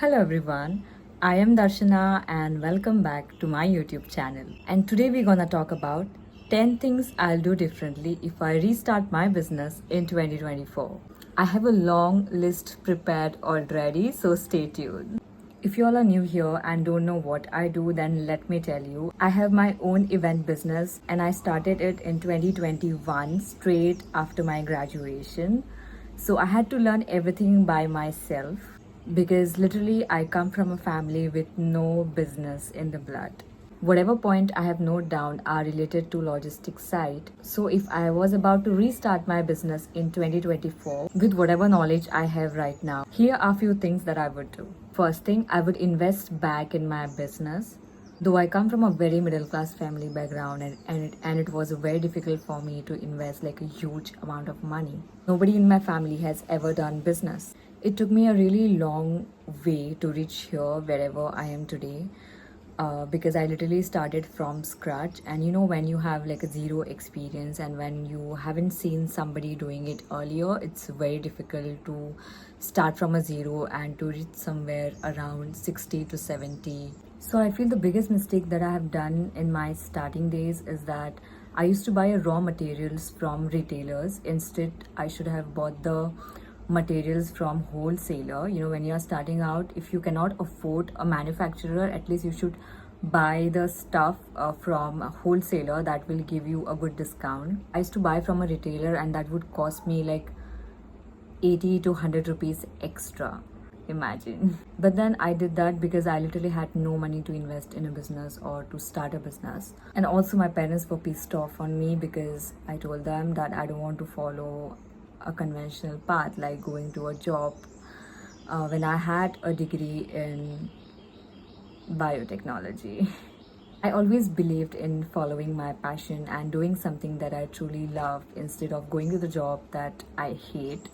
Hello everyone, I am Darshana and welcome back to my YouTube channel. And today we're gonna talk about 10 things I'll do differently if I restart my business in 2024. I have a long list prepared already, so stay tuned. If you all are new here and don't know what I do, then let me tell you. I have my own event business and I started it in 2021 straight after my graduation. So I had to learn everything by myself because literally I come from a family with no business in the blood. Whatever point I have noted down are related to logistics side. So if I was about to restart my business in 2024 with whatever knowledge I have right now, here are few things that I would do. First thing, I would invest back in my business. Though I come from a very middle class family background and it was very difficult for me to invest like a huge amount of money. Nobody in my family has ever done business. It took me a really long way to reach here wherever I am today. Because I literally started from scratch, and you know, when you have like a zero experience and when you haven't seen somebody doing it earlier, it's very difficult to start from a zero and to reach somewhere around 60 to 70. So I feel the biggest mistake that I have done in my starting days is that I used to buy raw materials from retailers. Instead, I should have bought the materials from wholesaler. You know, when you're starting out, if you cannot afford a manufacturer, at least you should buy the stuff from a wholesaler that will give you a good discount. I used to buy from a retailer and that would cost me like 80 to 100 rupees extra. Imagine. But then I did that because I literally had no money to invest in a business or to start a business. And also my parents were pissed off on me because I told them that I don't want to follow a conventional path like going to a job when I had a degree in biotechnology. I always believed in following my passion and doing something that I truly love instead of going to the job that I hate.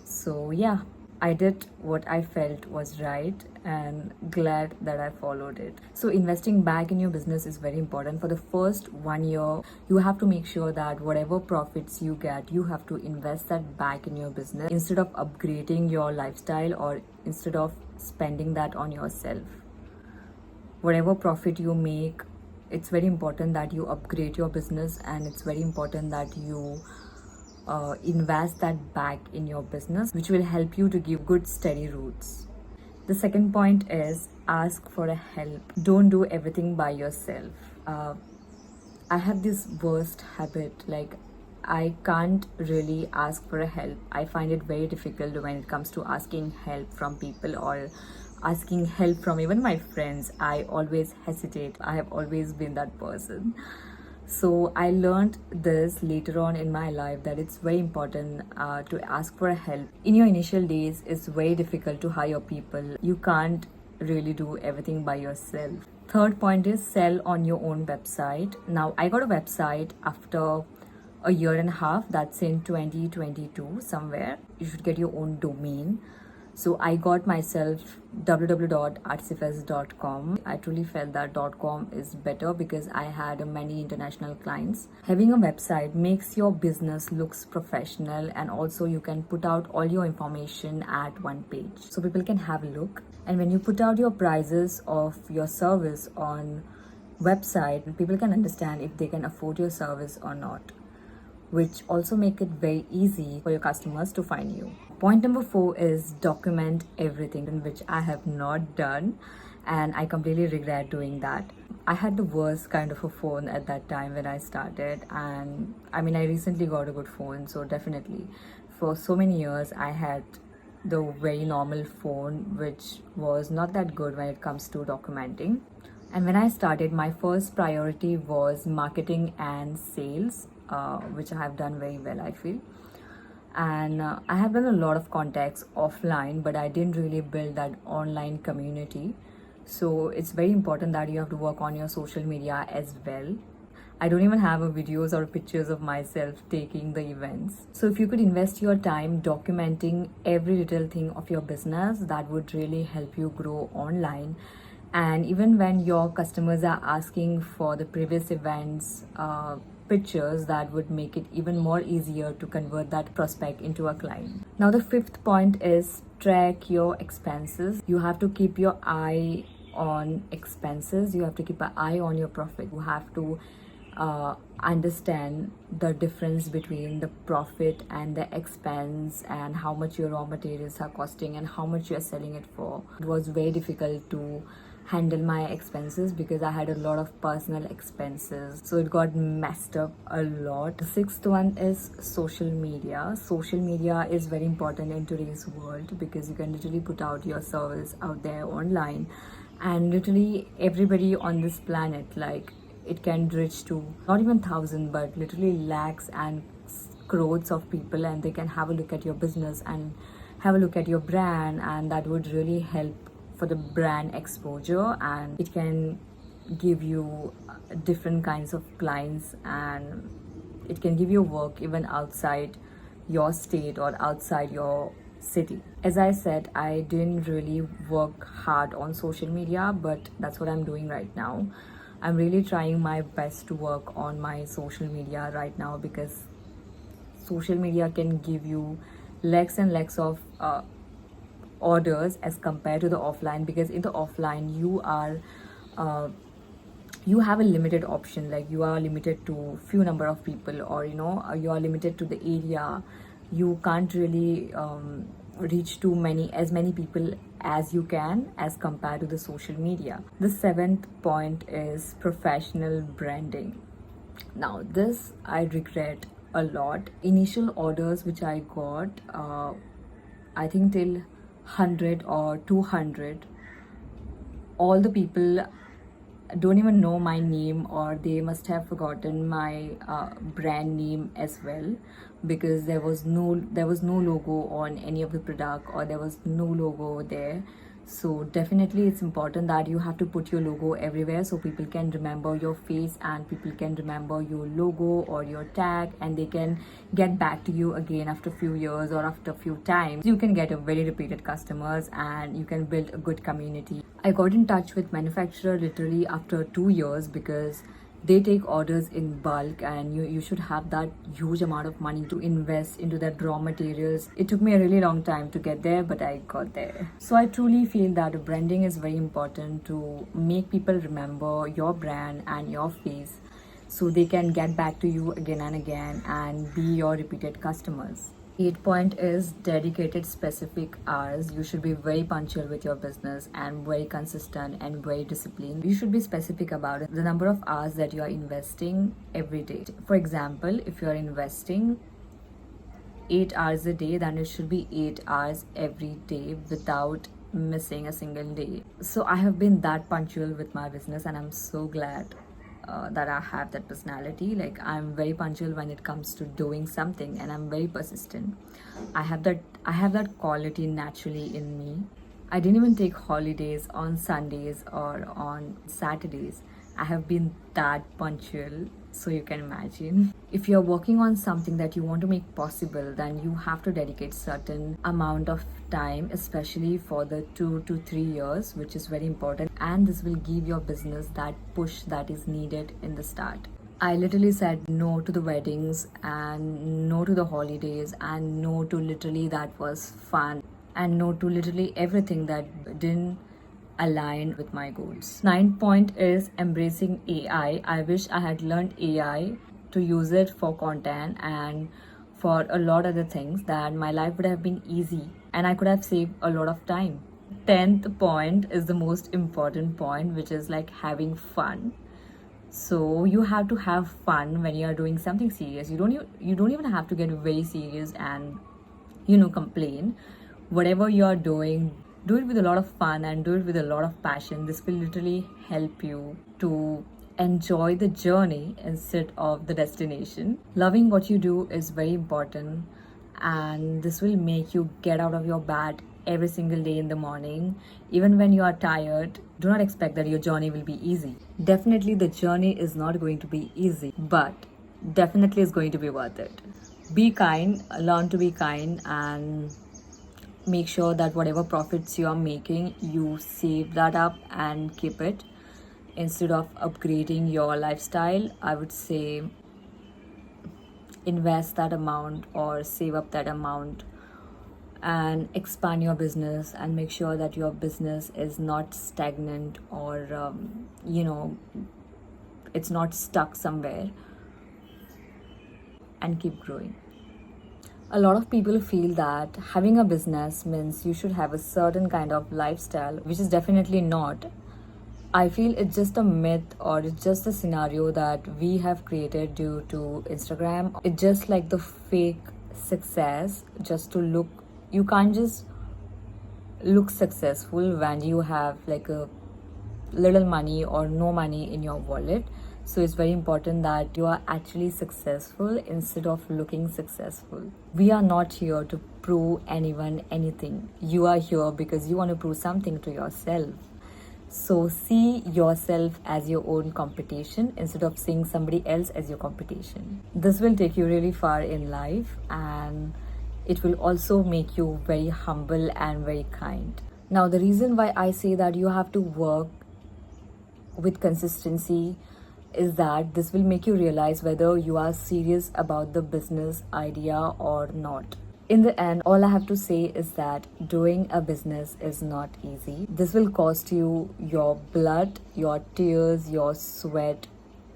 So yeah, I did what I felt was right and glad that I followed it. So investing back in your business is very important. For the first 1 year, you have to make sure that whatever profits you get, you have to invest that back in your business instead of upgrading your lifestyle or instead of spending that on yourself. Whatever profit you make, it's very important that you upgrade your business, and it's very important that you invest that back in your business, which will help you to give good steady roots. The second point is ask for a help. Don't do everything by yourself. I have this worst habit, like I can't really ask for a help. I find it very difficult when it comes to asking help from people or asking help from even my friends. I always hesitate. I have always been that person. So I learned this later on in my life that it's very important to ask for help. In your initial days, it's very difficult to hire people. You can't really do everything by yourself. Third point is sell on your own website. Now, I got a website after a year and a half. That's in 2022 somewhere. You should get your own domain. So I got myself www.artsifes.com. I truly felt that .com is better because I had many international clients. Having a website makes your business looks professional, and also you can put out all your information at one page so people can have a look. And when you put out your prices of your service on website, people can understand if they can afford your service or not, which also make it very easy for your customers to find you. Point number 4 is document everything, which I have not done, and I completely regret doing that. I had the worst kind of a phone at that time when I started, and I mean, I recently got a good phone, so definitely for so many years I had the very normal phone, which was not that good when it comes to documenting. And when I started, my first priority was marketing and sales, which I have done very well, I feel. And I have done a lot of contacts offline, but I didn't really build that online community. So it's very important that you have to work on your social media as well. I don't even have a videos or pictures of myself taking the events. So if you could invest your time documenting every little thing of your business, that would really help you grow online. And even when your customers are asking for the previous events pictures, that would make it even more easier to convert that prospect into a client. Now the fifth point is track your expenses. You have to keep your eye on expenses. You have to keep an eye on your profit. You have to understand the difference between the profit and the expense, and how much your raw materials are costing and how much you're selling it for. It was very difficult to handle my expenses because I had a lot of personal expenses, so it got messed up a lot. The sixth one is social media. Social media is very important in today's world because you can literally put out your service out there online, and literally everybody on this planet, like, it can reach to not even thousand but literally lakhs and crores of people, and they can have a look at your business and have a look at your brand, and that would really help for the brand exposure, and it can give you different kinds of clients, and it can give you work even outside your state or outside your city. As I said, I didn't really work hard on social media, but that's what I'm doing right now. I'm really trying my best to work on my social media right now, because social media can give you lakhs and lakhs of orders as compared to the offline, because in the offline you have a limited option, like you are limited to few number of people, or you are limited to the area. You can't really reach to as many people as you can as compared to the social media. The seventh point is professional branding. Now this I regret a lot. Initial orders which I got, I think till 100 or 200, all the people don't even know my name, or they must have forgotten my brand name as well, because there was no logo on any of the product, or there was no logo there. So definitely it's important that you have to put your logo everywhere, so people can remember your face and people can remember your logo or your tag, and they can get back to you again after a few years or after a few times. You can get a very repeated customers, and you can build a good community. I got in touch with manufacturer literally after 2 years, because they take orders in bulk, and you should have that huge amount of money to invest into that raw materials. It took me a really long time to get there, but I got there. So I truly feel that branding is very important to make people remember your brand and your face, so they can get back to you again and again and be your repeated customers. 8 point is dedicated specific hours. You should be very punctual with your business and very consistent and very disciplined. You should be specific about it, the number of hours that you are investing every day. For example, if you are investing 8 hours a day, then it should be 8 hours every day without missing a single day. So I have been that punctual with my business, and I'm so glad that I have that personality. Like, I'm very punctual when it comes to doing something, and I'm very persistent. I have that quality naturally in me. I didn't even take holidays on Sundays or on Saturdays. I have been that punctual, so you can imagine. If you're working on something that you want to make possible, then you have to dedicate certain amount of time, especially for the 2 to 3 years, which is very important, and this will give your business that push that is needed in the start. I literally said no to the weddings and no to the holidays and no to literally that was fun, and no to literally everything that didn't align with my goals. 9th point is embracing AI. I wish I had learned AI to use it for content and for a lot of other things, that my life would have been easy and I could have saved a lot of time. 10th point is the most important point, which is like having fun. So you have to have fun when you are doing something serious. You don't even have to get very serious and complain. Whatever you are doing, do it with a lot of fun and do it with a lot of passion. This will literally help you to enjoy the journey instead of the destination. Loving what you do is very important, and this will make you get out of your bed every single day in the morning. Even when you are tired, do not expect that your journey will be easy. Definitely the journey is not going to be easy, but definitely is going to be worth it. Be kind, learn to be kind, and make sure that whatever profits you are making, you save that up and keep it. Instead of upgrading your lifestyle, I would say invest that amount or save up that amount and expand your business and make sure that your business is not stagnant or it's not stuck somewhere, and keep growing. A lot of people feel that having a business means you should have a certain kind of lifestyle, which is definitely not. I feel it's just a myth, or it's just a scenario that we have created due to Instagram. It's just like the fake success, just to look. You can't just look successful when you have like a little money or no money in your wallet. So it's very important that you are actually successful instead of looking successful. We are not here to prove anyone anything. You are here because you want to prove something to yourself. So see yourself as your own competition instead of seeing somebody else as your competition. This will take you really far in life, and it will also make you very humble and very kind. Now, the reason why I say that you have to work with consistency is that this will make you realize whether you are serious about the business idea or not. In the end, all I have to say is that doing a business is not easy. This will cost you your blood, your tears, your sweat,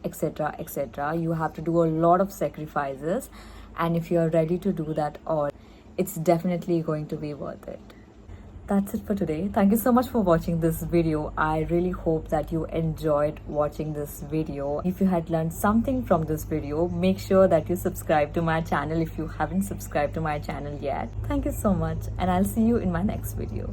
etc. etc. You have to do a lot of sacrifices, and if you are ready to do that all, it's definitely going to be worth it. That's it for today. Thank you so much for watching this video. I really hope that you enjoyed watching this video. If you had learned something from this video, make sure that you subscribe to my channel if you haven't subscribed to my channel yet. Thank you so much, and I'll see you in my next video.